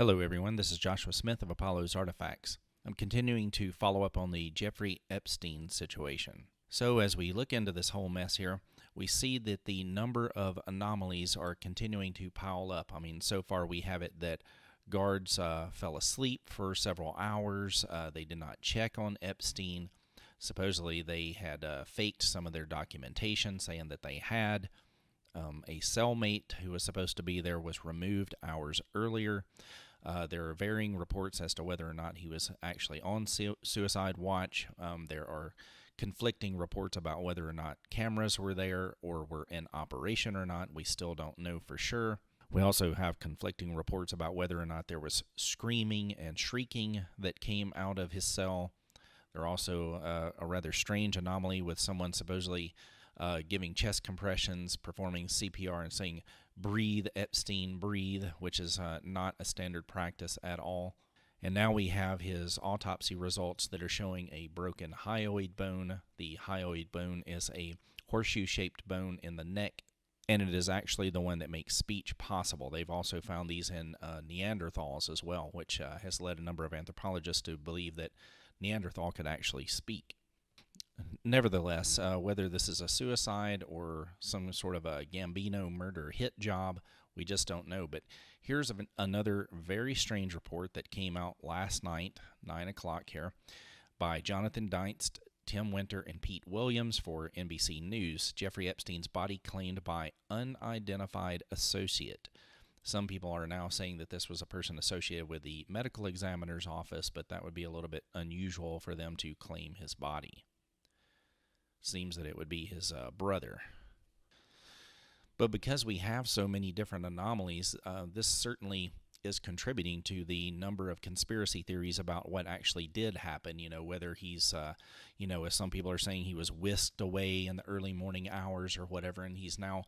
Hello everyone, this is Joshua Smith of Apollo's Artifacts. I'm continuing to follow up on the Jeffrey Epstein situation. So as we look into this whole mess here, we see that the number of anomalies are continuing to pile up. I mean, so far we have it that guards fell asleep for several hours. They did not check on Epstein. Supposedly they had faked some of their documentation saying that they had. A cellmate who was supposed to be there was removed hours earlier. There are varying reports as to whether or not he was actually on suicide watch. There are conflicting reports about whether or not cameras were there or were in operation or not. We still don't know for sure. We also have conflicting reports about whether or not there was screaming and shrieking that came out of his cell. There are also a rather strange anomaly with someone supposedly giving chest compressions, performing CPR, and saying, "Breathe, Epstein, breathe," which is not a standard practice at all. And now we have his autopsy results that are showing a broken hyoid bone. The hyoid bone is a horseshoe-shaped bone in the neck, and it is actually the one that makes speech possible. They've also found these in Neanderthals as well, which has led a number of anthropologists to believe that Neanderthal could actually speak. Nevertheless, whether this is a suicide or some sort of a Gambino murder hit job, we just don't know. But here's another very strange report that came out last night, 9 o'clock here, by Jonathan Dienst, Tim Winter, and Pete Williams for NBC News. Jeffrey Epstein's body claimed by unidentified associate. Some people are now saying that this was a person associated with the medical examiner's office, but that would be a little bit unusual for them to claim his body. Seems that it would be his brother. But because we have so many different anomalies, this certainly is contributing to the number of conspiracy theories about what actually did happen. You know, whether he's, as some people are saying, he was whisked away in the early morning hours or whatever, and he's now,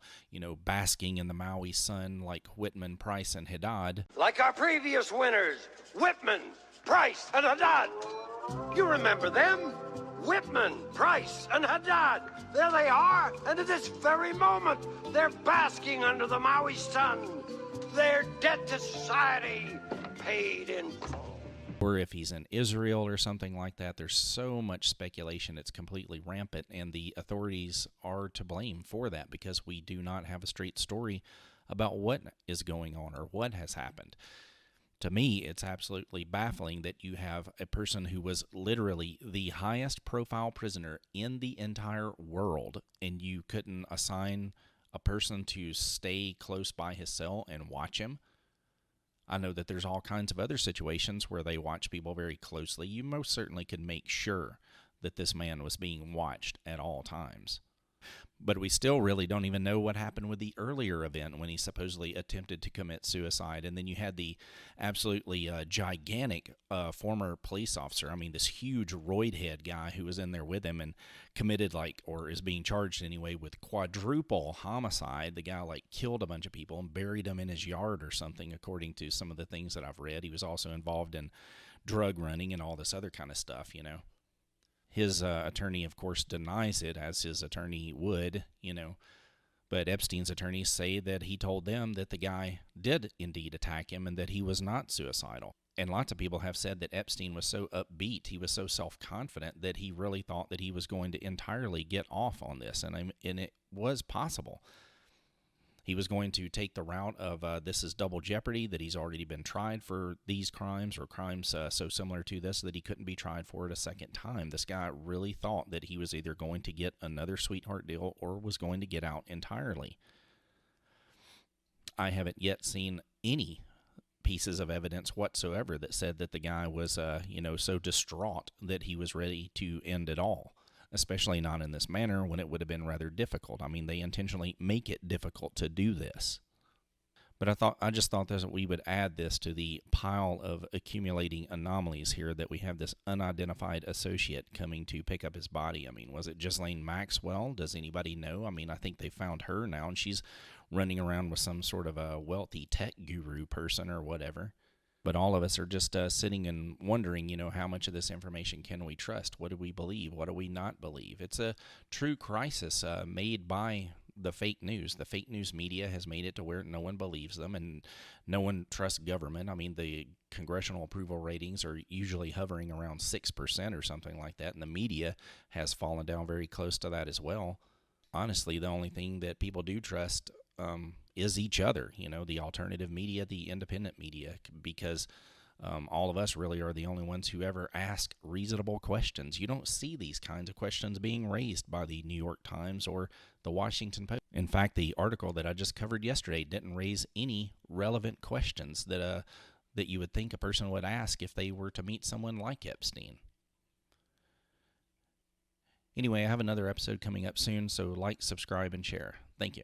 basking in the Maui sun like Whitman, Price, and Haddad. Like our previous winners, Whitman, Price, and Haddad. You remember them? Whitman, Price, and Haddad. There they are, and at this very moment, they're basking under the Maui sun. They're dead to society, paid in full. Or if he's in Israel or something like that, there's so much speculation, it's completely rampant, and the authorities are to blame for that because we do not have a straight story about what is going on or what has happened. To me, it's absolutely baffling that you have a person who was literally the highest profile prisoner in the entire world, and you couldn't assign a person to stay close by his cell and watch him. I know that there's all kinds of other situations where they watch people very closely. You most certainly could make sure that this man was being watched at all times. But we still really don't even know what happened with the earlier event when he supposedly attempted to commit suicide. And then you had the absolutely gigantic former police officer, this huge roid head guy who was in there with him and committed or is being charged anyway with quadruple homicide. The guy killed a bunch of people and buried them in his yard or something, according to some of the things that I've read. He was also involved in drug running and all this other kind of stuff, His attorney, of course, denies it, as his attorney would, But Epstein's attorneys say that he told them that the guy did indeed attack him and that he was not suicidal. And lots of people have said that Epstein was so upbeat, he was so self-confident that he really thought that he was going to entirely get off on this. And it was possible. He was going to take the route of this is double jeopardy, that he's already been tried for these crimes or crimes so similar to this that he couldn't be tried for it a second time. This guy really thought that he was either going to get another sweetheart deal or was going to get out entirely. I haven't yet seen any pieces of evidence whatsoever that said that the guy was, so distraught that he was ready to end it all. Especially not in this manner when it would have been rather difficult. They intentionally make it difficult to do this. But I just thought that we would add this to the pile of accumulating anomalies here, that we have this unidentified associate coming to pick up his body. Was it Ghislaine Maxwell? Does anybody know? I think they found her now, and she's running around with some sort of a wealthy tech guru person or whatever. But all of us are just sitting and wondering, how much of this information can we trust? What do we believe? What do we not believe? It's a true crisis made by the fake news. The fake news media has made it to where no one believes them and no one trusts government. I mean, the congressional approval ratings are usually hovering around 6% or something like that, and the media has fallen down very close to that as well. Honestly, the only thing that people do trust is each other, the alternative media, the independent media, because all of us really are the only ones who ever ask reasonable questions. You don't see these kinds of questions being raised by the New York Times or the Washington Post. In fact, the article that I just covered yesterday didn't raise any relevant questions that you would think a person would ask if they were to meet someone like Epstein. Anyway, I have another episode coming up soon, so like, subscribe, and share. Thank you.